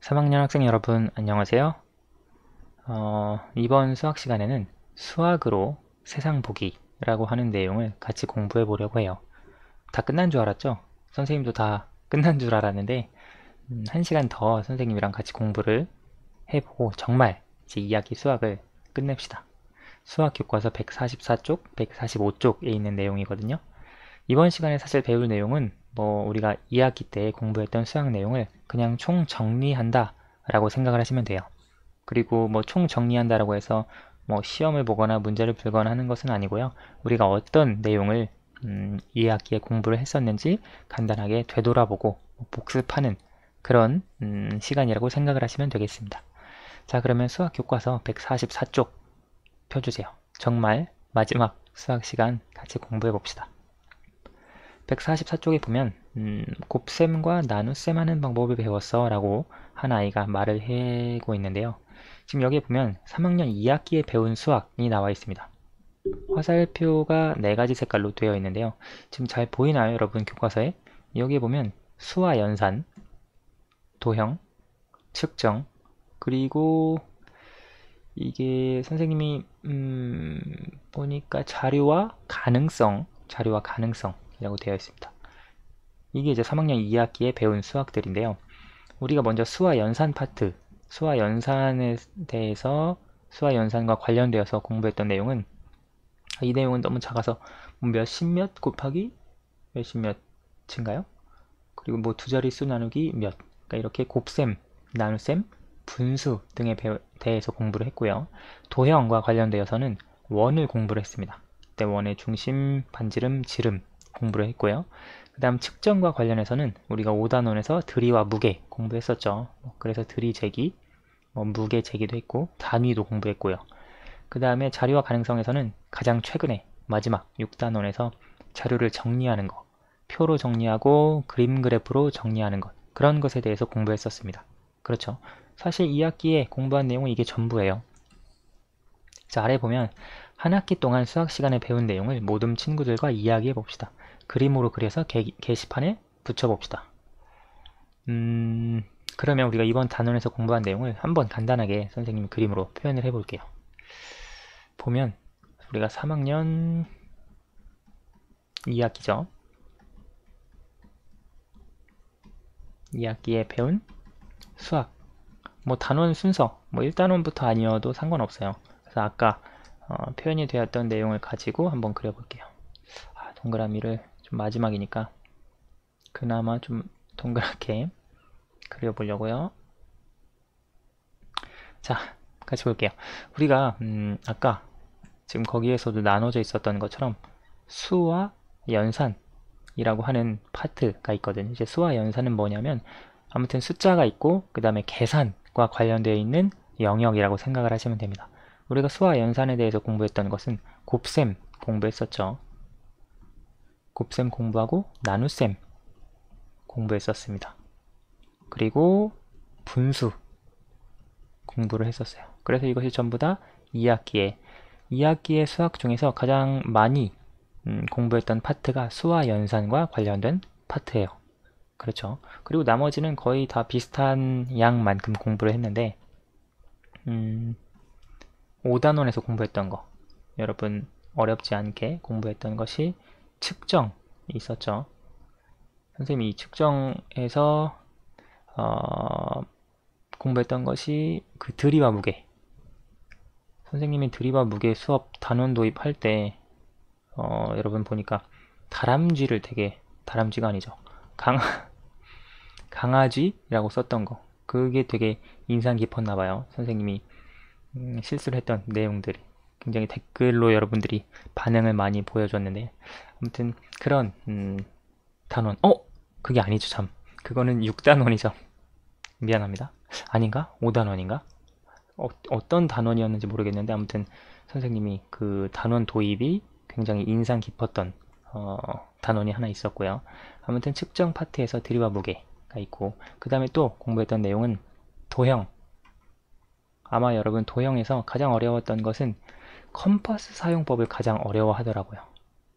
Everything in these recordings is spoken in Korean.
3학년 학생 여러분 안녕하세요. 이번 수학 시간에는 수학으로 세상 보기라고 하는 내용을 같이 공부해 보려고 해요. 다 끝난 줄 알았죠? 선생님도 다 끝난 줄 알았는데 1시간 더 선생님이랑 같이 공부를 해보고 정말 이제 이야기 수학을 끝냅시다. 수학 교과서 144쪽, 145쪽에 있는 내용이거든요. 이번 시간에 사실 배울 내용은 우리가 2학기 때 공부했던 수학 내용을 그냥 총 정리한다 라고 생각을 하시면 돼요. 그리고 총 정리한다라고 해서 시험을 보거나 문제를 풀거나 하는 것은 아니고요. 우리가 어떤 내용을 2학기에 공부를 했었는지 간단하게 되돌아보고 복습하는 그런 시간이라고 생각을 하시면 되겠습니다. 자, 그러면 수학 교과서 144쪽 펴주세요. 정말 마지막 수학 시간 같이 공부해 봅시다. 144쪽에 보면 곱셈과 나눗셈 하는 방법을 배웠어 라고 한 아이가 말을 하고 있는데요. 지금 여기에 보면 3학년 2학기에 배운 수학이 나와 있습니다. 화살표가 4가지 색깔로 되어 있는데요. 지금 잘 보이나요, 여러분 교과서에? 여기에 보면 수와 연산, 도형, 측정, 그리고 이게 선생님이 보니까 자료와 가능성이라고 되어 있습니다. 이게 이제 3학년 2학기에 배운 수학들인데요. 우리가 먼저 수와 연산 파트, 수와 연산에 대해서 수와 연산과 관련되어서 공부했던 내용은 이 내용은 너무 작아서 몇십몇 곱하기 몇십몇인가요? 그리고 두 자릿수 나누기 몇, 그러니까 이렇게 곱셈, 나눗셈, 분수 등에 대해서 공부를 했고요. 도형과 관련되어서는 원을 공부를 했습니다. 그때 원의 중심, 반지름, 지름 공부를 했고요. 그 다음 측정과 관련해서는 우리가 5단원에서 들이와 무게 공부했었죠. 그래서 들이 재기, 무게 재기도 했고 단위도 공부했고요. 그 다음에 자료와 가능성에서는 가장 최근에 마지막 6단원에서 자료를 정리하는 것, 표로 정리하고 그림 그래프로 정리하는 것, 그런 것에 대해서 공부했었습니다. 그렇죠. 사실 2학기에 공부한 내용은 이게 전부예요. 자, 아래 보면 한 학기 동안 수학 시간에 배운 내용을 모든 친구들과 이야기해 봅시다. 그림으로 그려서 게시판에 붙여봅시다. 그러면 우리가 이번 단원에서 공부한 내용을 한번 간단하게 선생님이 그림으로 표현을 해볼게요. 보면 우리가 3학년 2학기죠. 2학기에 배운 수학 단원 순서 1단원부터 아니어도 상관없어요. 그래서 아까 표현이 되었던 내용을 가지고 한번 그려볼게요. 동그라미를 좀 마지막이니까 그나마 좀 동그랗게 그려보려고요. 자, 같이 볼게요. 우리가 아까 지금 거기에서도 나눠져 있었던 것처럼 수와 연산이라고 하는 파트가 있거든요. 이제 수와 연산은 뭐냐면 아무튼 숫자가 있고 그 다음에 계산과 관련되어 있는 영역이라고 생각을 하시면 됩니다. 우리가 수와 연산에 대해서 공부했던 것은 곱셈 공부했었죠. 곱셈 공부하고 나눗셈 공부했었습니다. 그리고 분수 공부를 했었어요. 그래서 이것이 전부 다 2학기의 수학 중에서 가장 많이 공부했던 파트가 수와 연산과 관련된 파트예요. 그렇죠. 그리고 나머지는 거의 다 비슷한 양만큼 공부를 했는데 5단원에서 공부했던 거, 여러분 어렵지 않게 공부했던 것이 측정이 있었죠. 선생님이 이 측정에서 공부했던 것이 그 들이와 무게. 선생님이 들이와 무게 수업 단원 도입할 때 여러분 보니까 다람쥐가 아니죠. 강아지라고 썼던 거. 그게 되게 인상 깊었나 봐요. 선생님이 실수를 했던 내용들이 굉장히 댓글로 여러분들이 반응을 많이 보여줬는데 아무튼 그런 단원 그게 아니죠. 참 그거는 6단원이죠. 미안합니다. 아닌가? 5단원인가? 어떤 단원이었는지 모르겠는데 아무튼 선생님이 그 단원 도입이 굉장히 인상 깊었던 단원이 하나 있었고요. 아무튼 측정 파트에서 들이와 무게가 있고 그 다음에 또 공부했던 내용은 도형. 아마 여러분 도형에서 가장 어려웠던 것은 컴퍼스 사용법을 가장 어려워하더라고요.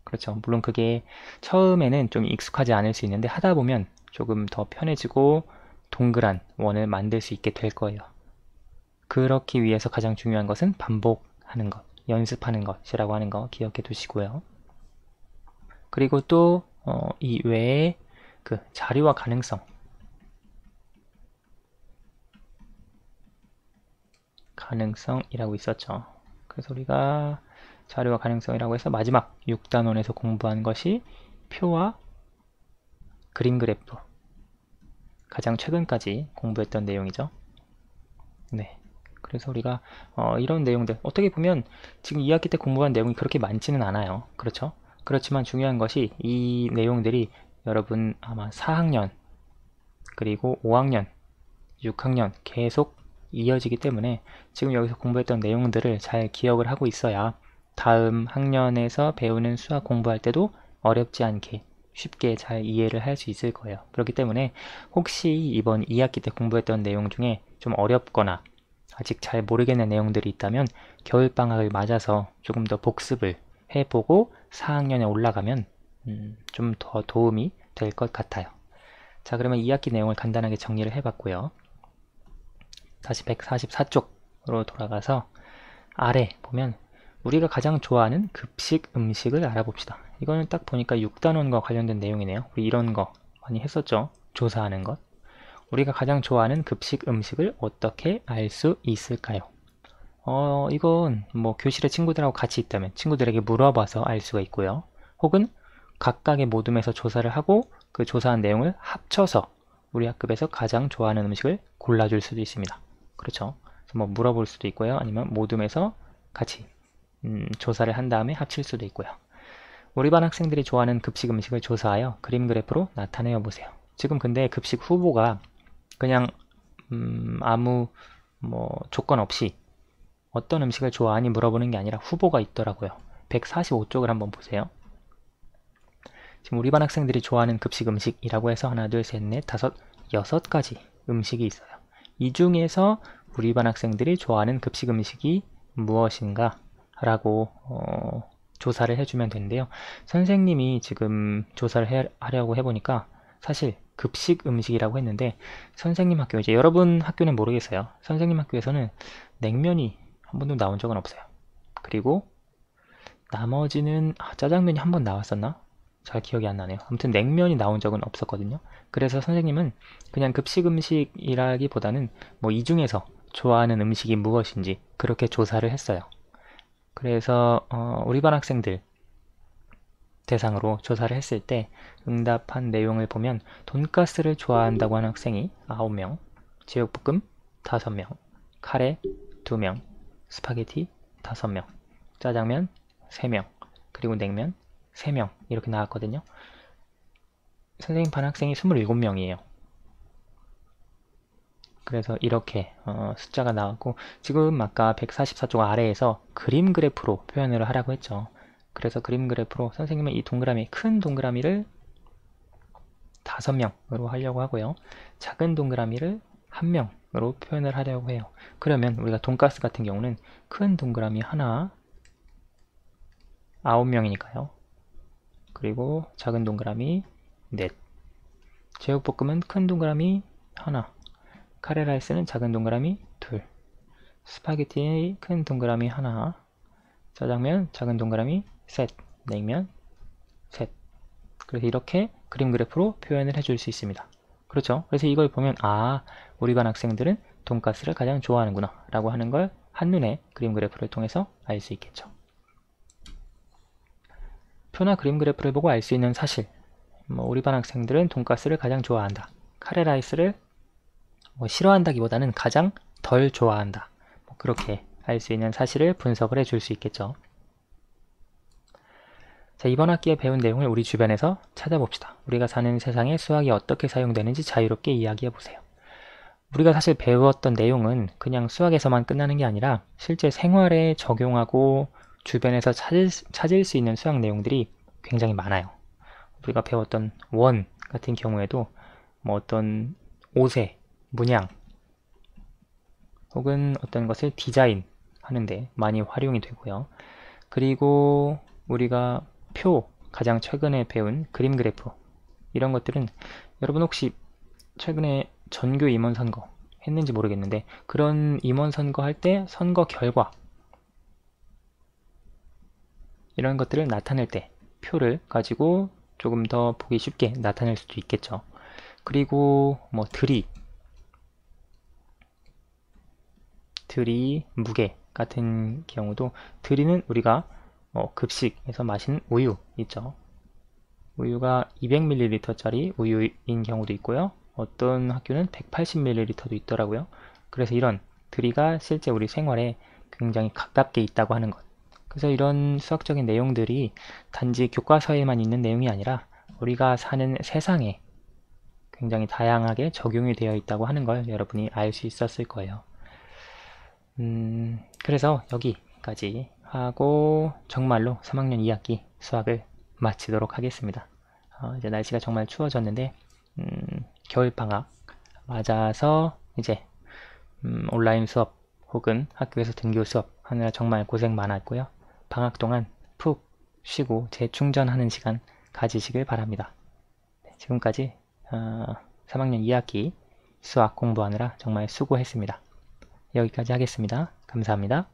그렇죠. 물론 그게 처음에는 좀 익숙하지 않을 수 있는데 하다 보면 조금 더 편해지고 동그란 원을 만들 수 있게 될 거예요. 그렇기 위해서 가장 중요한 것은 반복하는 것, 연습하는 것이라고 하는 거 기억해 두시고요. 그리고 또 이 외에 그 자료와 가능성이라고 있었죠. 그래서 우리가 자료와 가능성이라고 해서 마지막 6단원에서 공부한 것이 표와 그림 그래프, 가장 최근까지 공부했던 내용이죠. 네. 그래서 우리가 이런 내용들, 어떻게 보면 지금 2학기 때 공부한 내용이 그렇게 많지는 않아요. 그렇죠? 그렇지만 중요한 것이 이 내용들이 여러분 아마 4학년, 그리고 5학년, 6학년 계속 이어지기 때문에 지금 여기서 공부했던 내용들을 잘 기억을 하고 있어야 다음 학년에서 배우는 수학 공부할 때도 어렵지 않게 쉽게 잘 이해를 할 수 있을 거예요. 그렇기 때문에 혹시 이번 2학기 때 공부했던 내용 중에 좀 어렵거나 아직 잘 모르겠는 내용들이 있다면 겨울방학을 맞아서 조금 더 복습을 해보고 4학년에 올라가면 좀 더 도움이 될 것 같아요. 자, 그러면 2학기 내용을 간단하게 정리를 해봤고요. 다시 144쪽으로 돌아가서 아래 보면 우리가 가장 좋아하는 급식 음식을 알아봅시다. 이거는 딱 보니까 6단원과 관련된 내용이네요. 우리 이런 거 많이 했었죠. 조사하는 것. 우리가 가장 좋아하는 급식 음식을 어떻게 알 수 있을까요? 이건 뭐 교실에 친구들하고 같이 있다면 친구들에게 물어봐서 알 수가 있고요. 혹은 각각의 모둠에서 조사를 하고 그 조사한 내용을 합쳐서 우리 학급에서 가장 좋아하는 음식을 골라줄 수도 있습니다. 그렇죠? 그래서 뭐 물어볼 수도 있고요. 아니면 모둠에서 같이 조사를 한 다음에 합칠 수도 있고요. 우리 반 학생들이 좋아하는 급식 음식을 조사하여 그림 그래프로 나타내어 보세요. 지금 근데 급식 후보가 그냥 아무 뭐 조건 없이 어떤 음식을 좋아하니 물어보는 게 아니라 후보가 있더라고요. 145쪽을 한번 보세요. 지금 우리 반 학생들이 좋아하는 급식 음식이라고 해서 하나, 둘, 셋, 넷, 다섯, 6가지 음식이 있어요. 이 중에서 우리 반 학생들이 좋아하는 급식 음식이 무엇인가 라고 조사를 해주면 되는데요. 선생님이 지금 조사를 하려고 해보니까 사실 급식 음식이라고 했는데 선생님 학교, 이제 여러분 학교는 모르겠어요. 선생님 학교에서는 냉면이 한 번도 나온 적은 없어요. 그리고 나머지는 짜장면이 한 번 나왔었나? 잘 기억이 안 나네요. 아무튼 냉면이 나온 적은 없었거든요. 그래서 선생님은 그냥 급식 음식이라기보다는 뭐 이 중에서 좋아하는 음식이 무엇인지 그렇게 조사를 했어요. 그래서 우리 반 학생들 대상으로 조사를 했을 때 응답한 내용을 보면 돈가스를 좋아한다고 하는 학생이 9명, 제육볶음 5명, 카레 2명, 스파게티 5명, 짜장면 3명, 그리고 냉면 3명 이렇게 나왔거든요. 선생님 반 학생이 27명이에요. 그래서 이렇게 숫자가 나왔고 지금 아까 144쪽 아래에서 그림 그래프로 표현을 하라고 했죠. 그래서 그림 그래프로 선생님은 이 동그라미, 큰 동그라미를 5명으로 하려고 하고요. 작은 동그라미를 1명으로 표현을 하려고 해요. 그러면 우리가 돈가스 같은 경우는 큰 동그라미 하나 9명이니까요. 그리고 작은 동그라미 넷. 제육볶음은 큰 동그라미 하나. 카레라이스는 작은 동그라미 둘. 스파게티 큰 동그라미 하나. 짜장면 작은 동그라미 셋. 냉면 셋. 그래서 이렇게 그림 그래프로 표현을 해줄 수 있습니다. 그렇죠? 그래서 이걸 보면 우리 반 학생들은 돈가스를 가장 좋아하는구나 라고 하는 걸 한눈에 그림 그래프를 통해서 알 수 있겠죠. 표나 그림 그래프를 보고 알 수 있는 사실, 우리 반 학생들은 돈가스를 가장 좋아한다. 카레라이스를 싫어한다기보다는 가장 덜 좋아한다. 그렇게 알 수 있는 사실을 분석을 해줄 수 있겠죠. 자, 이번 학기에 배운 내용을 우리 주변에서 찾아봅시다. 우리가 사는 세상에 수학이 어떻게 사용되는지 자유롭게 이야기해보세요. 우리가 사실 배웠던 내용은 그냥 수학에서만 끝나는 게 아니라 실제 생활에 적용하고 주변에서 찾을 수 있는 수학 내용들이 굉장히 많아요. 우리가 배웠던 원 같은 경우에도 뭐 어떤 옷의 문양 혹은 어떤 것을 디자인 하는데 많이 활용이 되고요. 그리고 우리가 표, 가장 최근에 배운 그림 그래프 이런 것들은 여러분 혹시 최근에 전교 임원 선거 했는지 모르겠는데 그런 임원 선거 할 때 선거 결과 이런 것들을 나타낼 때 표를 가지고 조금 더 보기 쉽게 나타낼 수도 있겠죠. 그리고 뭐 들이, 무게 같은 경우도 들이는 우리가 급식에서 마시는 우유 있죠. 우유가 200ml짜리 우유인 경우도 있고요. 어떤 학교는 180ml도 있더라고요. 그래서 이런 들이가 실제 우리 생활에 굉장히 가깝게 있다고 하는 것. 그래서 이런 수학적인 내용들이 단지 교과서에만 있는 내용이 아니라 우리가 사는 세상에 굉장히 다양하게 적용이 되어 있다고 하는 걸 여러분이 알 수 있었을 거예요. 그래서 여기까지 하고 정말로 3학년 2학기 수학을 마치도록 하겠습니다. 이제 날씨가 정말 추워졌는데 겨울방학 맞아서 이제 온라인 수업 혹은 학교에서 등교 수업 하느라 정말 고생 많았고요. 방학 동안 푹 쉬고 재충전하는 시간 가지시길 바랍니다. 지금까지 3학년 2학기 수학 공부하느라 정말 수고했습니다. 여기까지 하겠습니다. 감사합니다.